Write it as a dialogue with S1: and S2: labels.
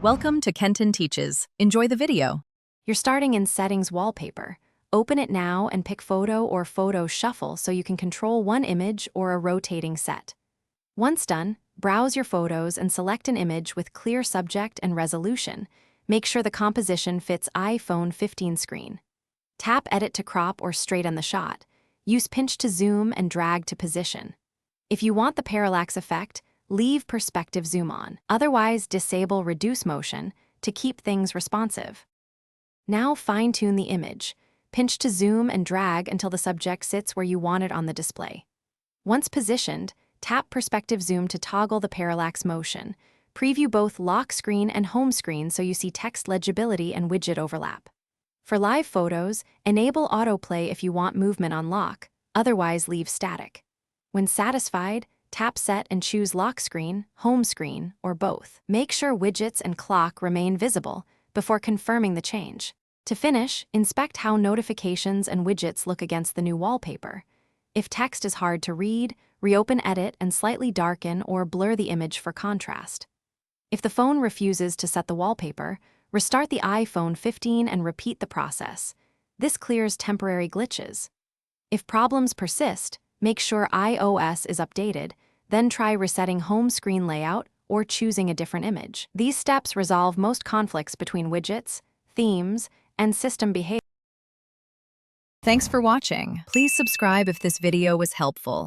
S1: Welcome to Kenton Teaches. Enjoy the video.
S2: You're starting in Settings Wallpaper. Open it now and pick Photo or Photo Shuffle so you can control one image or a rotating set. Once done, browse your photos and select an image with clear subject and resolution. Make sure the composition fits iPhone 15 screen. Tap Edit to crop or straighten the shot. Use pinch to zoom and drag to position. If you want the parallax effect, leave perspective zoom on. Otherwise, disable reduce motion to keep things responsive. Now fine-tune the image. Pinch to zoom and drag until the subject sits where you want it on the display. Once positioned, tap perspective zoom to toggle the parallax motion. Preview both lock screen and home screen so you see text legibility and widget overlap. For live photos, enable autoplay if you want movement on lock, otherwise leave static. When satisfied, tap Set and choose lock screen, home screen, or both. Make sure widgets and clock remain visible before confirming the change. To finish, inspect how notifications and widgets look against the new wallpaper. If text is hard to read, reopen Edit and slightly darken or blur the image for contrast. If the phone refuses to set the wallpaper, restart the iPhone 15 and repeat the process. This clears temporary glitches. If problems persist, make sure iOS is updated, then try resetting home screen layout or choosing a different image. These steps resolve most conflicts between widgets, themes, and system behavior.
S1: Thanks for watching. Please subscribe if this video was helpful.